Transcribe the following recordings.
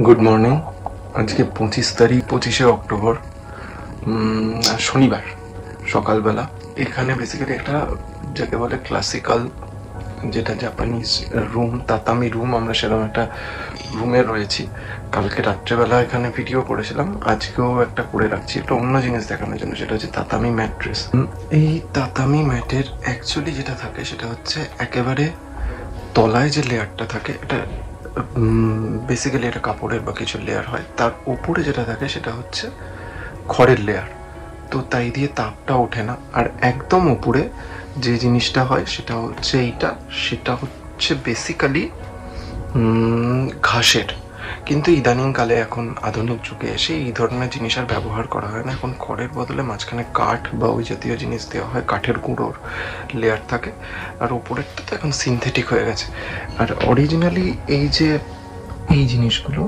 Good morning. আজকে 25 তারিখ, 25শে October, শনিবার সকালবেলা। এখানে বেসিক্যালি একটা যাকে বলে ক্লাসিক্যাল, যেটা জাপানিজ রুম, তাতামি রুম, আমরা সেরকম একটা রুমে রয়েছি। কালকে রাত্রেবেলা এখানে ভিডিও করেছিলাম, আজকেও একটা করে রাখছি, একটা অন্য জিনিস দেখানোর জন্য। সেটা হচ্ছে তাতামি ম্যাট্রেস। এই তাতামি ম্যাটের অ্যাকচুয়ালি যেটা থাকে সেটা হচ্ছে একেবারে তলায় যে লেয়ারটা থাকে, এটা বেসিক্যালি এটা কাপড়ের বা কিছু লেয়ার হয়, তার উপরে যেটা থাকে সেটা হচ্ছে খড়ের লেয়ার। তো তাই দিয়ে তাপটা ওঠে না। আর একদম উপরে যে জিনিসটা হয় সেটা হচ্ছে এইটা, সেটা হচ্ছে বেসিক্যালি ঘাসের। কিন্তু ইদানিংকালে এখন আধুনিক যুগে এসে এই ধরনের জিনিস আর ব্যবহার করা হয় না। এখন খড়ের বদলে মাঝখানে কাঠ বা ওই জাতীয় জিনিস দেওয়া হয়, কাঠের গুঁড়োর লেয়ার থাকে। আর ওপরেরটা তো এখন সিনথেটিক হয়ে গেছে। আর অরিজিনালি এই যে এই জিনিসগুলো,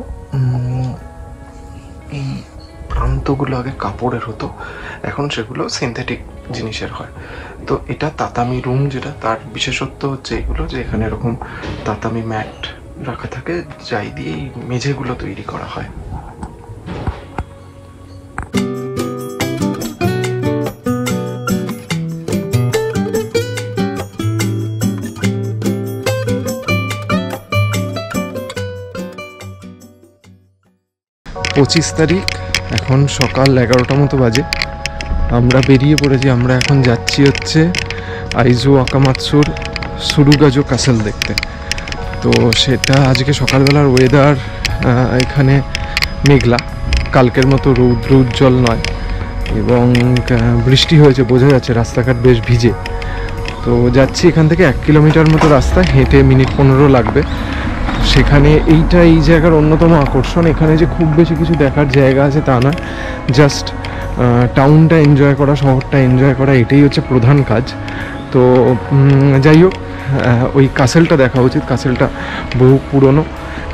এই প্রান্তগুলো আগে কাপড়ের হতো, এখন সেগুলো সিনথেটিক জিনিসের হয়। তো এটা তাতামি রুম, যেটা তার বিশেষত্ব হচ্ছে এগুলো, যে এখানে এরকম তাতামি ম্যাট রাখা থাকে, যাই দিয়ে এই মেঝেগুলো তৈরি করা হয়। পঁচিশ তারিখ, এখন সকাল 11টা মতো বাজে। আমরা বেরিয়ে পড়েছি। আমরা এখন যাচ্ছি হচ্ছে আইজু ওয়াকামাৎসুর সুরুগাজো ক্যাসেল দেখতে। তো সেটা আজকে সকালবেলার ওয়েদার এখানে মেঘলা, কালকের মতো রৌদ্র উজ্জ্বল নয়, এবং বৃষ্টি হয়েছে, বোঝা যাচ্ছে রাস্তাঘাট বেশ ভিজে। তো যাচ্ছি এখান থেকে 1 কিলোমিটার মতো রাস্তা, হেঁটে মিনিট 15 লাগবে সেখানে। এইটা এই জায়গার অন্যতম আকর্ষণ। এখানে যে খুব বেশি কিছু দেখার জায়গা আছে তা নয়, জাস্ট টাউনটা এনজয় করা, শহরটা এনজয় করা, এটাই হচ্ছে প্রধান কাজ। তো যাই হোক, ওই কাসেলটা দেখা উচিত। কাসেলটা বহু পুরনো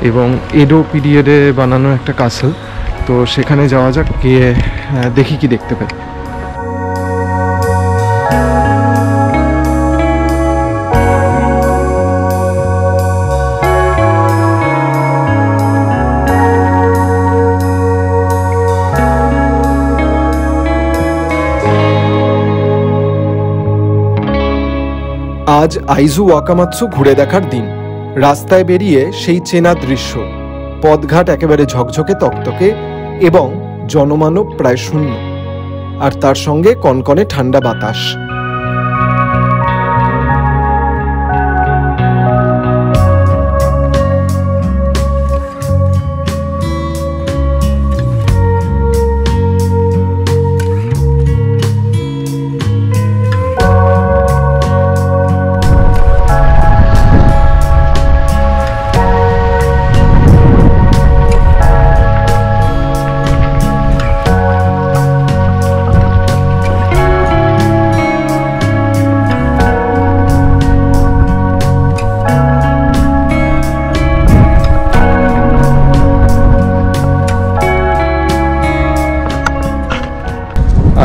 এবং এডো পিরিয়ডে বানানো একটা কাসেল। তো সেখানে যাওয়া যাক, গিয়ে দেখি কি দেখতে পাই। আজ আইজু ওয়াকামাৎসু ঘুরে দেখার দিন। রাস্তায় বেরিয়ে সেই চেনা দৃশ্য, পথঘাট একেবারে ঝকঝকে তকতকে এবং জনমানব প্রায় শূন্য, আর তার সঙ্গে কনকনে ঠান্ডা বাতাস।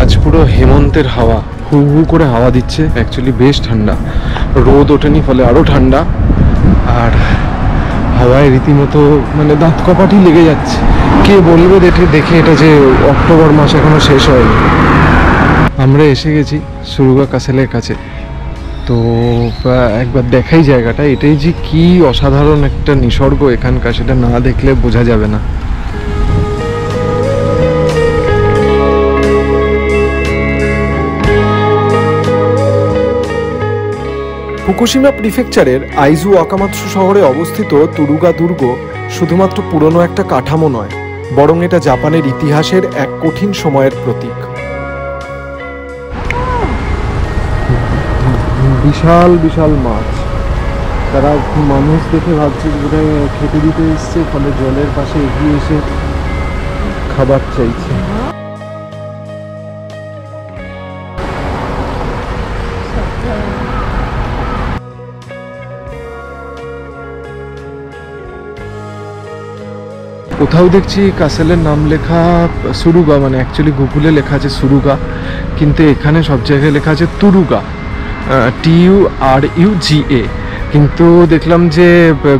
আজ পুরো হেমন্তের হাওয়া, হু হু করে হাওয়া দিচ্ছে। অ্যাকচুয়ালি বেশ ঠান্ডা, রোদ ওঠেনি ফলে আরও ঠান্ডা। আর হাওয়ায় রীতিমতো মানে দাঁত কপাটি লেগে যাচ্ছে। কে বলবে দেখে এটা যে অক্টোবর মাস এখনো শেষ হয়নি। আমরা এসে গেছি সুরুগা ক্যাসেলের কাছে। তো একবার দেখাই জায়গাটা। এটাই যে কি অসাধারণ একটা নিসর্গ এখানকার, সেটা না দেখলে বোঝা যাবে না। ফুকুশিমা প্রিফেকচারের আইজু ওয়াকামাৎসু শহরে অবস্থিত তুরুগা দুর্গ শুধুমাত্র পুরনো একটা কাঠামো নয়, বরং এটা জাপানের ইতিহাসের এক কঠিন সময়ের প্রতীক। বিশাল বিশাল মাছ, তারা মানুষ দেখে ভাবছে বোধহয় খেতে দিতে এসছে, ফলে জলের পাশে এগিয়ে এসে খাবার চাইছে। কোথাও দেখছি কাসেলের নাম লেখা সুরুগা, মানে অ্যাকচুয়ালি গুগলে লেখা আছে সুরুগা, কিন্তু এখানে সব জায়গায় লেখা আছে তুরুগা, TURUGA। কিন্তু দেখলাম যে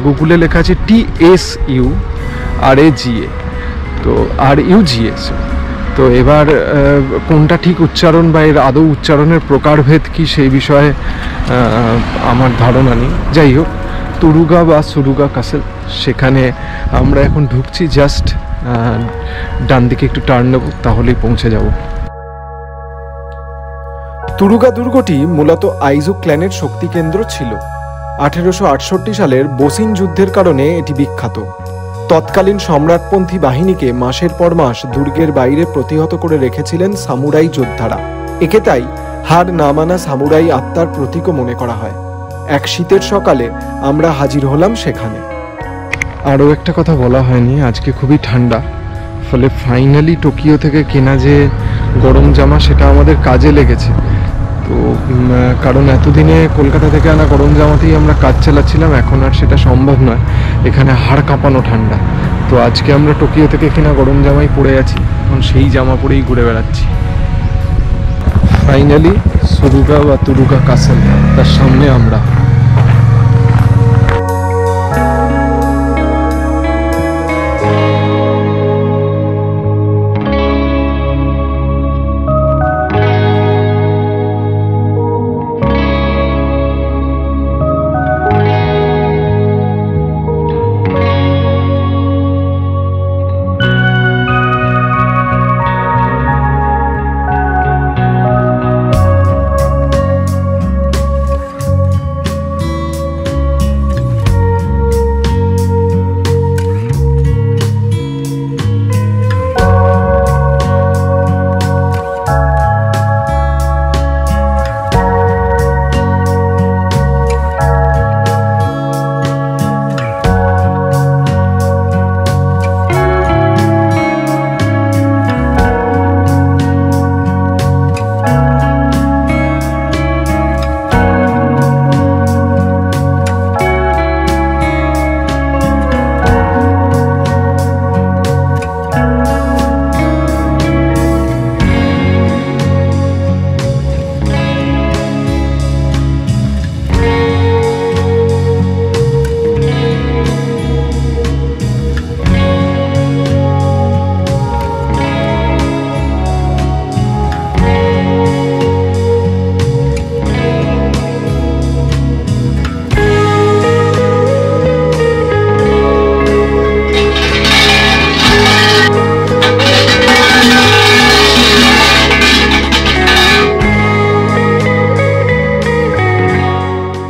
গুগলে লেখা আছে TSU, RAGA, তো RUGA। তো এবার কোনটা ঠিক উচ্চারণ বা এর আদৌ উচ্চারণের প্রকারভেদ কি সেই বিষয়ে আমার ধারণা নেই। যাই হোক, তুরুগা বা সুরুগা কাসেল, সেখানে আমরা এখন ঢুকছি। জাস্ট ডান দিকে একটু টার্ন নেব, তাহলেই পৌঁছে যাব। তুরুগা দুর্গটি মূলত আইজু ক্ল্যানের শক্তি কেন্দ্র ছিল। 1868 সালের বসিন যুদ্ধের কারণে এটি বিখ্যাত। তৎকালীন সম্রাটপন্থী বাহিনীকে মাসের পর মাস দুর্গের বাইরে প্রতিহত করে রেখেছিলেন সামুরাই যোদ্ধারা। একে তাই হার না মানা সামুরাই আত্মার প্রতীকও মনে করা হয়। এক শীতের সকালে আমরা হাজির হলাম সেখানে। আরও একটা কথা বলা হয়নি, আজকে খুবই ঠান্ডা, ফলে ফাইনালি টোকিও থেকে কেনা যে গরম জামা সেটা আমাদের কাজে লেগেছে। তো কারণ এতদিনে কলকাতা থেকে আনা গরম জামাতেই আমরা কাজ চালাচ্ছিলাম, এখন আর সেটা সম্ভব নয়, এখানে হাড় কাঁপানো ঠান্ডা। তো আজকে আমরা টোকিও থেকে কেনা গরম জামাই পরে আছি, এখন সেই জামা পরেই ঘুরে বেড়াচ্ছি। ফাইনালি সুরুগা বা তুরুগা কাসেল, তার সামনে আমরা।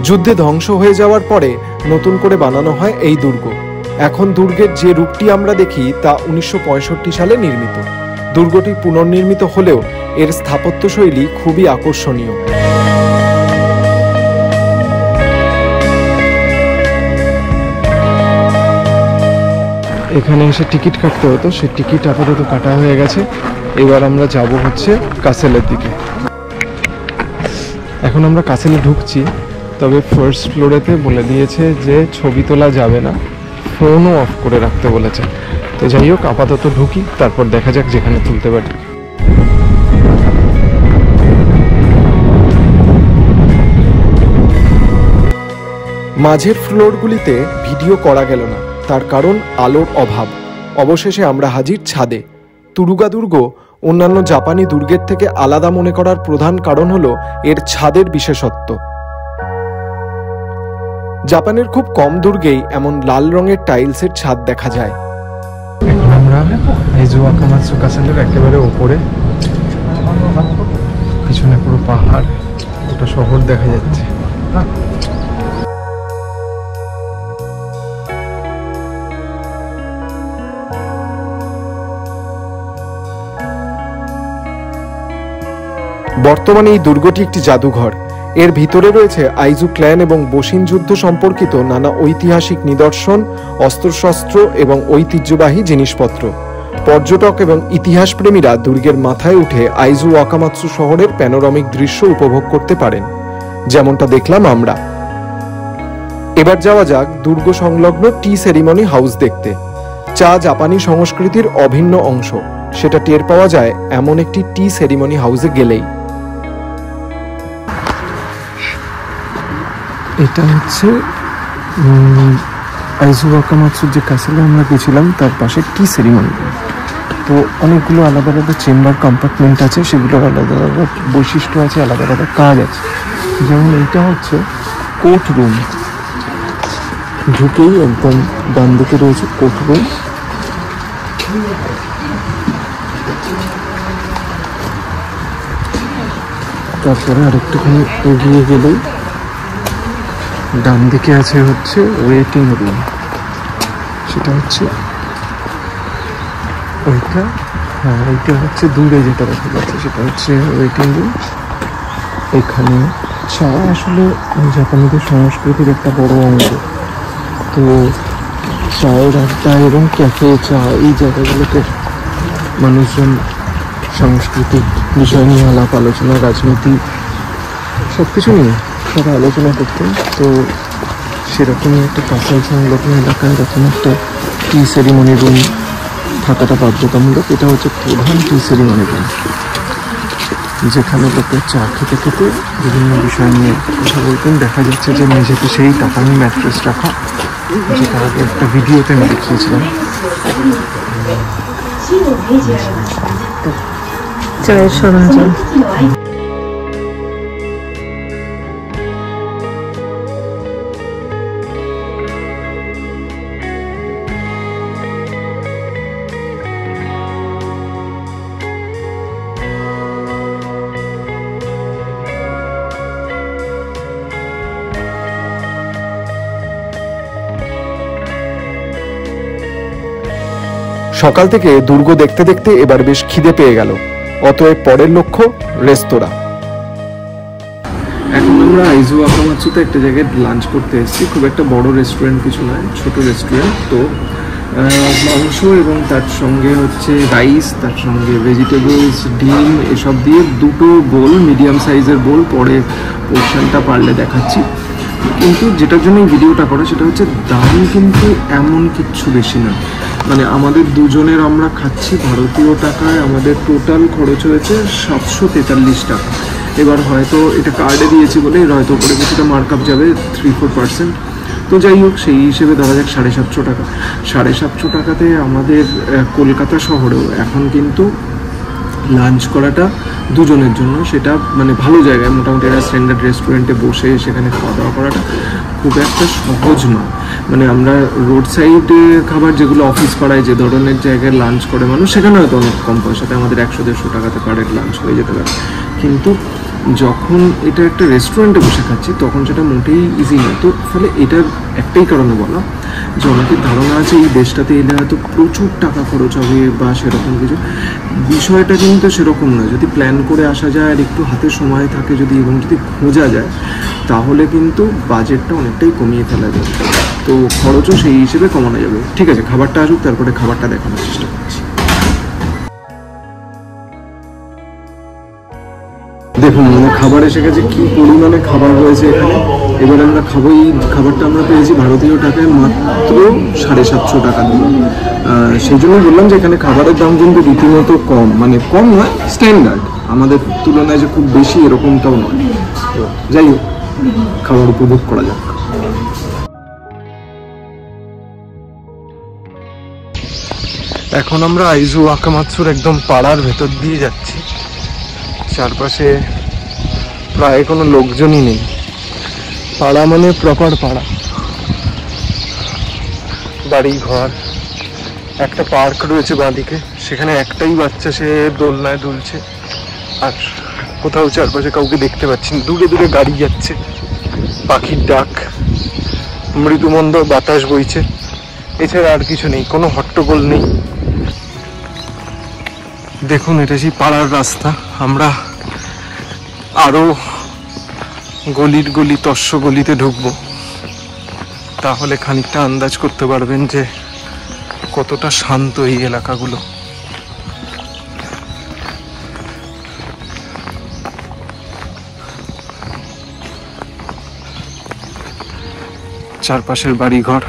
যুদ্ধে ধ্বংস হয়ে যাওয়ার পরে নতুন করে বানানো হয় এই দুর্গ। এখন দুর্গের যে রূপটি আমরা দেখি তা 1965 সালে নির্মিত। দুর্গটি পুনর্নির্মিত হলেও এর স্থাপত্যশৈলী খুবই আকর্ষণীয়। এখানে এসে টিকিট কাটতে হতো, সেই টিকিট আপাতত কাটা হয়ে গেছে। এবার আমরা যাব হচ্ছে কাসেলের দিকে। এখন আমরা কাসেলে ঢুকছি, তবে ফার্স্ট ফ্লোরেতে বলে দিয়েছে যে ছবি তোলা যাবে না, ফোনও অফ করে রাখতে বলেছে। তো যাই হোক, আপাতত ঢুকি, তারপর দেখা যাক যেখানে তুলতে পারি। মাঝের ফ্লোরগুলিতে ভিডিও করা গেল না, তার কারণ আলোর অভাব। অবশেষে আমরা হাজির ছাদে। তুরুগা দুর্গ অন্যান্য জাপানি দুর্গের থেকে আলাদা মনে করার প্রধান কারণ হলো এর ছাদের বিশেষত্ব। জাপানের খুব কম দুর্গেই এমন লাল রঙের টাইলসের ছাদ দেখা যায়। এখন আমরা আইজু ওয়াকামাৎসু কাসেলের একেবারে ওপরে, পিছনে পুরো পাহাড়, ওটা শহর দেখা যাচ্ছে। বর্তমানে এই দুর্গটি একটি জাদুঘর। এর ভিতরে রয়েছে আইজু ক্ল্যান এবং বসিন যুদ্ধ সম্পর্কিত নানা ঐতিহাসিক নিদর্শন, অস্ত্রশস্ত্র এবং ঐতিহ্যবাহী জিনিসপত্র। পর্যটক এবং ইতিহাসপ্রেমীরা দুর্গের মাথায় উঠে আইজু ওয়াকামাৎসু শহরের প্যানোরামিক দৃশ্য উপভোগ করতে পারেন, যেমনটা দেখলাম আমরা। এবার যাওয়া যাক দুর্গ সংলগ্ন টি সেরিমনি হাউস দেখতে। চা জাপানি সংস্কৃতির অভিন্ন অংশ, সেটা টের পাওয়া যায় এমন একটি টি সেরিমনি হাউসে গেলেই। এটা হচ্ছে আইজু ওয়াকামাৎসুর যে ক্যাসেলে আমরা গেছিলাম তার পাশে টি সেরিমনি। তো অনেকগুলো আলাদা আলাদা চেম্বার কম্পার্টমেন্ট আছে, সেগুলোর আলাদা আলাদা বৈশিষ্ট্য আছে, আলাদা আলাদা কাজ আছে। যেমন এইটা হচ্ছে কোর্ট রুম, ঢুকেই একদম ডান দিকে রয়েছে কোর্ট রুম। তারপরে আরেকটুখানি এগিয়ে গেলেই ডান দিকে আছে হচ্ছে ওয়েটিং রুম, সেটা হচ্ছে ওইটা। হ্যাঁ, এইটা হচ্ছে দূরে যেটা দেখা যাচ্ছে সেটা হচ্ছে ওয়েটিং রুম। এখানে চা আসলে জাপানিদের সংস্কৃতির একটা বড় অঙ্গ। তো চায়ের আড্ডা এবং ক্যাফে চা এই জায়গাগুলোতে মানুষজন সাংস্কৃতিক বিষয় নিয়ে আলাপ আলোচনা, রাজনীতি সব কিছু নিয়ে তারা আলোচনা করতেন। তো সেরকমই একটা কাসাল সংলগ্ন এলাকায় এরকম একটা টি সেরিমনি রুম থাকাটা বাধ্যতামূলক। এটা হচ্ছে প্রধান টি সেরিমনি রুম, যেখানে লোকে চা খেতে খেতে বিভিন্ন বিষয় নিয়ে কথা বলতেন। দেখা যাচ্ছে যে মেঝেতে সেই টাকানি ম্যাট্রেস রাখা, যেটা আগে একটা ভিডিওতে আমি দেখিয়েছিলাম। চায়ের সরঞ্জাম। সকাল থেকে দুর্গ দেখতে দেখতে এবার বেশ খিদে পেয়ে গেল। অতএব পরের লক্ষ্য রেস্তোরাঁ। এখন আমরা আইজু ওয়াকামাৎসুতে একটা জায়গায় লাঞ্চ করতে এসেছি। খুব একটা বড় রেস্টুরেন্ট কিছু নয়, ছোট রেস্টুরেন্ট। তো মাংস এবং তার সঙ্গে হচ্ছে রাইস, তার সঙ্গে ভেজিটেবলস, ডিম এসব দিয়ে দুটো বোল, মিডিয়াম সাইজের বোল, পরে পোর্শনটা পারলে দেখাচ্ছি। কিন্তু যেটার জন্য এই ভিডিওটা করা সেটা হচ্ছে দাম কিন্তু এমন কিচ্ছু বেশি না। মানে আমাদের দুজনের আমরা খাচ্ছি ভারতীয় টাকায়, আমাদের টোটাল খরচ হয়েছে 743 টাকা। এবার হয়তো এটা কার্ডে দিয়েছি বলে এর হয়তো করে কিছুটা মার্কআপ যাবে 3-4%। তো যাই হোক, সেই হিসেবে ধরা যাক 750 টাকা। 750 টাকাতে আমাদের কলকাতা শহরেও এখন কিন্তু লাঞ্চ করাটা দুজনের জন্য, সেটা মানে ভালো জায়গায়, মোটামুটি একটা স্ট্যান্ডার্ড রেস্টুরেন্টে বসে সেখানে খাওয়া দাওয়া করাটা খুব একটা সহজ নয়। মানে আমরা রোড সাইডে খাবার, যেগুলো অফিস পাড়ায় যে ধরনের জায়গায় লাঞ্চ করে মানুষ, সেখানে হয়তো অনেক কম পয়সাতে আমাদের 100-150 টাকাতে পারের লাঞ্চ হয়ে যেতে পারে। কিন্তু যখন এটা একটা রেস্টুরেন্টে বসে খাচ্ছি তখন সেটা মোটেই ইজি নয়। তো ফলে এটার একটাই কারণে বলা যে অনেকের ধারণা আছে এই দেশটাতে এলে হয়তো প্রচুর টাকা খরচ হবে বা সেরকম কিছু। বিষয়টা কিন্তু সেরকম নয়। যদি প্ল্যান করে আসা যায় আর একটু হাতে সময় থাকে যদি, এবং যদি খোঁজা যায়, তাহলে কিন্তু বাজেটটা অনেকটাই কমিয়ে ফেলা যাবে। তো খরচও সেই হিসেবে কমানো যাবে। ঠিক আছে, খাবারটা আসুক, তারপরে খাবারটা দেখানোর চেষ্টা করছি। দেখুন, মানে খাবার এসে গেছে, কি পরিমাণে খাবার রয়েছে এখানে। এবার আমরা খাবো। এই খাবারটা আমরা পেয়েছি ভারতীয় টাকায় মাত্র 750 টাকা দিয়ে। সেই জন্য বললাম যে এখানে খাবারের দাম কিন্তু রীতিমতো কম, মানে কম নয়, স্ট্যান্ডার্ড। আমাদের তুলনায় যে খুব বেশি এরকমটাও নয়। তো যাই হোক, খাবার উপভোগ করা যাক। এখন আমরা আইজু ওয়াকামাৎসুর একদম পাড়ার ভেতর দিয়ে যাচ্ছি। চারপাশে প্রায় কোনো লোকজনই নেই। পাড়া মানে প্রপার পাড়া, বাড়ি ঘর। একটা পার্ক রয়েছে বাঁদিকে, সেখানে একটাই বাচ্চা, সে দোলনায় দুলছে। আর কোথাও চারপাশে কাউকে দেখতে পাচ্ছি না। দূরে দূরে গাড়ি যাচ্ছে, পাখির ডাক, মৃদুমন্দ বাতাস বইছে। এছাড়া আর কিছু নেই, কোনো হট্টগোল নেই। দেখুন, এটা সেই পাড়ার রাস্তা। আমরা আরো গলির গলি, তস্য গলিতে ঢুকবো, তাহলে খানিকটা আন্দাজ করতে পারবেন যে কতটা শান্ত এই এলাকাগুলো। চারপাশের বাড়িঘর,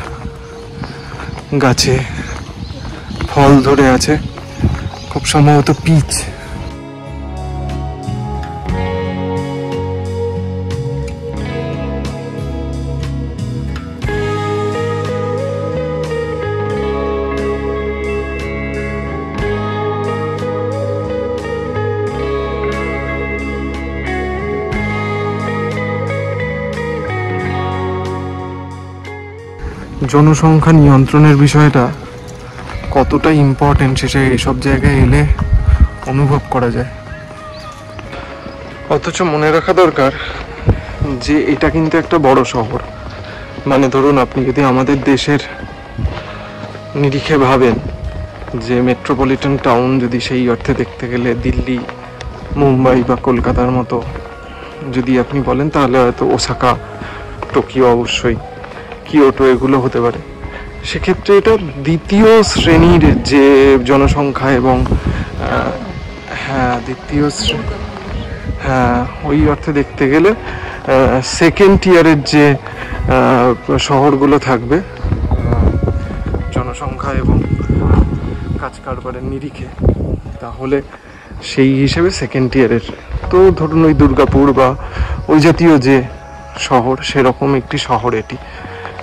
গাছে ফল ধরে আছে, খুব সম্ভবত পিচ। জনসংখ্যা নিয়ন্ত্রণের বিষয়টা কতটা ইম্পর্টেন্ট সেটা এসব জায়গায় এলে অনুভব করা যায়। অথচ মনে রাখা দরকার যে এটা কিন্তু একটা বড় শহর। মানে ধরুন আপনি যদি আমাদের দেশের নিরিখে ভাবেন যে মেট্রোপলিটন টাউন যদি সেই অর্থে দেখতে গেলে দিল্লি, মুম্বাই বা কলকাতার মতো যদি আপনি বলেন, তাহলে হয়তো ওসাকা, টোকিও, অবশ্যই কিয়োটো এগুলো হতে পারে। সেক্ষেত্রে এটা দ্বিতীয় শ্রেণীর যে জনসংখ্যা এবং ওই অর্থে দেখতে গেলে সেকেন্ড টিয়ারের যে শহরগুলো থাকবে জনসংখ্যা এবং কাজ কারবারের নিরিখে, তাহলে সেই হিসেবে সেকেন্ড টিয়ারের। তো ধরুন ওই দুর্গাপুর বা ওই জাতীয় যে শহর, সেরকম একটি শহর এটি,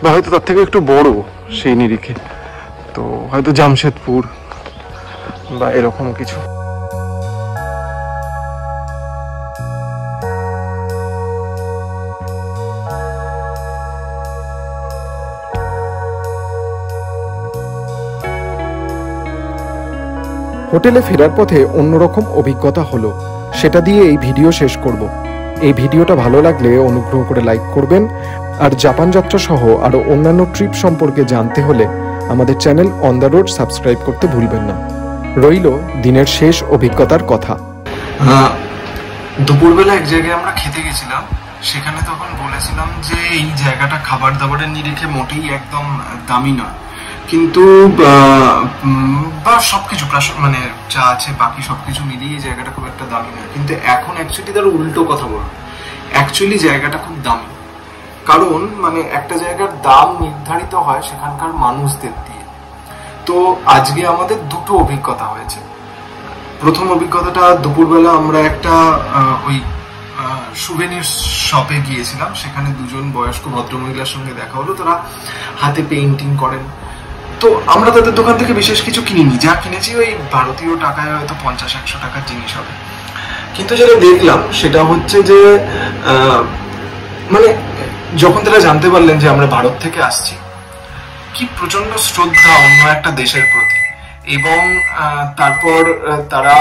বা হয়তো তার থেকে একটু বড় সেই নিরিখে, তো হয়তো জামশেদপুর বা এরকম কিছু। হোটেলে ফেরার পথে অন্যরকম অভিজ্ঞতা হলো, সেটা দিয়ে এই ভিডিও শেষ করব। এই ভিডিওটা ভালো লাগলে অনুগ্রহ করে লাইক করবেন, আর জাপান যাত্রা সহ আরও অন্যান্য ট্রিপ সম্পর্কে জানতে হলে আমাদের channel on the road subscribe করতে ভুলবেন না। রইল দিনের শেষ অভিজ্ঞতার কথা। দুপুরবেলা এক জায়গায় আমরা খেতে গেছিলাম, সেখানে তখন বলেছিলাম যে এই জায়গাটা খাবার দাবারের নিরিখে মোটেই একদম দামি নয়, কিন্তু বা সবকিছু মানে যা আছে বাকি সবকিছু মিলিয়ে এই জায়গাটা খুব একটা দামি নয়। কিন্তু এখন অ্যাকচুয়ালি তার উল্টো কথা বলবো, অ্যাকচুয়ালি জায়গাটা খুব দামি। কারণ মানে একটা জায়গার দাম নির্ধারিত হয় সেখানকার মানুষদের দিয়ে। তো আজকে আমাদের দুটো অভিজ্ঞতা হয়েছে। প্রথম অভিজ্ঞতাটা দুপুরবেলা আমরা একটা ওই সুভেনির শপে গিয়েছিলাম, সেখানে দুজন বয়স্ক ভদ্রমহিলার সঙ্গে দেখা হলো। তারা হাতে পেইন্টিং করেন। তো আমরা তাদের দোকান থেকে বিশেষ কিছু কিনিনি, যা কিনেছি ওই ভারতীয় টাকায় হয়তো 50-100 টাকার জিনিস হবে। কিন্তু যেটা দেখলাম সেটা হচ্ছে যে মানে যখন তারা জানতে পারলেন যে আমরা ভারত থেকে আসছি, কি প্রচন্ড শ্রদ্ধা অন্য একটা দেশের প্রতি। এবং তারপর তারা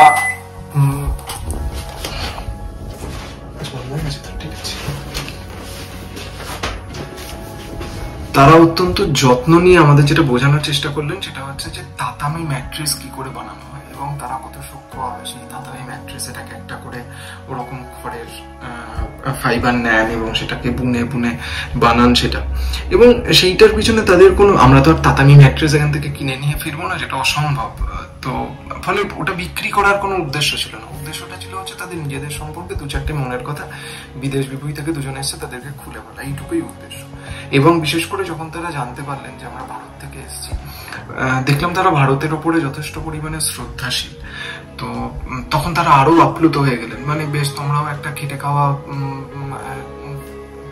তারা অত্যন্ত যত্ন নিয়ে আমাদের যেটা বোঝানোর চেষ্টা করলেন সেটা হচ্ছে যে তাতামি ম্যাট্রেস কি করে বানানো হয়, এবং তারা কত সূক্ষ্মভাবে সেই তাতামি ম্যাট্রেসের একটা করে ওরকম খড়ের ফাইবার নেন এবং সেটাকে বুনে বুনে বানান সেটা। এবং সেইটার পিছনে তাদের কোনো, আমরা তো আর তাতামি ম্যাট্রেস এখান থেকে কিনে নিয়ে ফিরবো না, যেটা অসম্ভব। তো ফলে ওটা বিক্রি করার কোনো উদ্দেশ্য ছিল না। উদ্দেশ্যটা ছিল হচ্ছে তাদের নিজেদের সম্পর্কে 2-4টে মনের কথা বিদেশ বিভূতি থেকে দুজন এসছে তাদেরকে খুলে বলা, এইটুকুই উদ্দেশ্য। এবং বিশেষ করে যখন তারা জানতে পারলেন যে আমরা ভারত থেকে এসেছি, দেখলাম তারা ভারতের ওপরে যথেষ্ট পরিমাণে শ্রদ্ধাশীল। তো তখন তারা আরো আপ্লুত হয়ে গেলেন, মানে বেশ তোমরাও একটা খেটে খাওয়া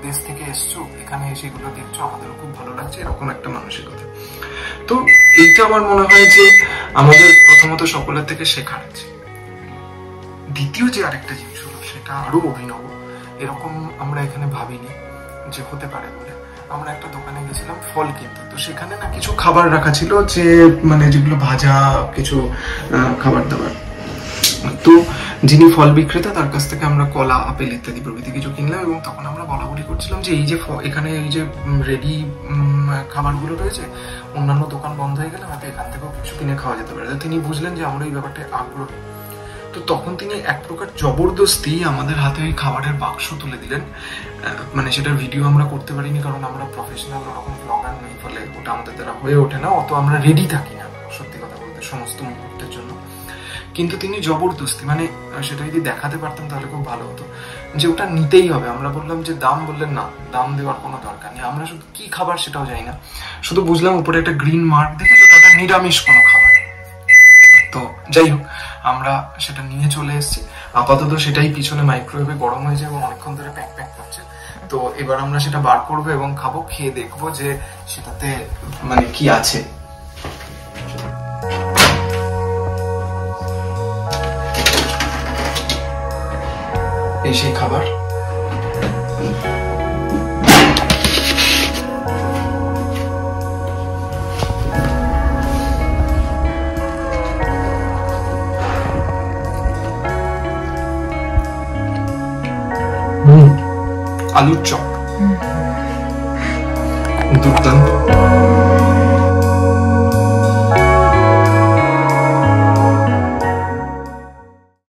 দেশ থেকে এসছো, এখানে এসে এগুলো দেখছো, আমাদেরও খুব ভালো লাগছে, এরকম একটা মানসিকতা। তো এইটা আমার মনে হয় যে আমাদের প্রথমত সকলের থেকে শেখার আছে। দ্বিতীয় যে আরেকটা জিনিস হলো, সেটা আরো অভিনব, এরকম আমরা এখানে ভাবিনি যে হতে পারে বলে। আমরা একটা দোকানে গেছিলাম ফল কিনতে, তো সেখানে না কিছু খাবার রাখা ছিল, যে মানে যেগুলো ভাজা কিছু খাবার দাবার। তো যিনি ফল বিক্রেতা তার কাছ থেকে আমরা কলা, আপেল ইত্যাদি প্রভৃতি কিছু কিনলাম। এবং তখন আমরা বলাবলি করছিলাম যে এই যে এখানে এই যে রেডি খাবারগুলো রয়েছে, অন্যান্য দোকান বন্ধ হয়ে গেলে হয়তো এখান থেকেও কিছু কিনে খাওয়া যেতে পারে। তিনি বুঝলেন যে আমরা এই ব্যাপারটা আগ্রহী। তো তখন তিনি এক প্রকার জবরদস্তি আমাদের হাতে ওই খাবারের বাক্স তুলে দিলেন। মানে সেটার ভিডিও আমরা করতে পারিনি, কারণ আমরা প্রফেশনাল ওরকম ব্লগার নই, ফলে ওটা আমাদের দ্বারা হয়ে ওঠে না, অত আমরা রেডি থাকি না সত্যি কথা বলতে সমস্ত মুহূর্তের জন্য। কিন্তু তিনি জবরদস্তি, মানে সেটা যদি দেখাতে পারতাম তাহলে খুব ভালো হতো, যে ওটা নিতেই হবে। আমরা বললাম যে দাম, বললেন না, দাম দেওয়ার কোনো দরকার নেই। আমরা শুধু কি খাবার সেটাও জানি না, শুধু বুঝলাম উপরে একটা গ্রিন মার্ক দেখে তো তাতে নিরামিষ কোনো খাবার। তো যাই হোক, আমরা সেটা নিয়ে চলে এসেছি। আপাতত সেটাই পিছনে মাইক্রোওয়েভে গরম হয়েছে এবং অনেকক্ষণ ধরে প্যাক প্যাক করছে। তো এবার আমরা সেটা বার করবো এবং খাবো, খেয়ে দেখবো যে সেটাতে মানে কি আছে। এই সেই খাবার। আলুর চপ দুর্দান্ত।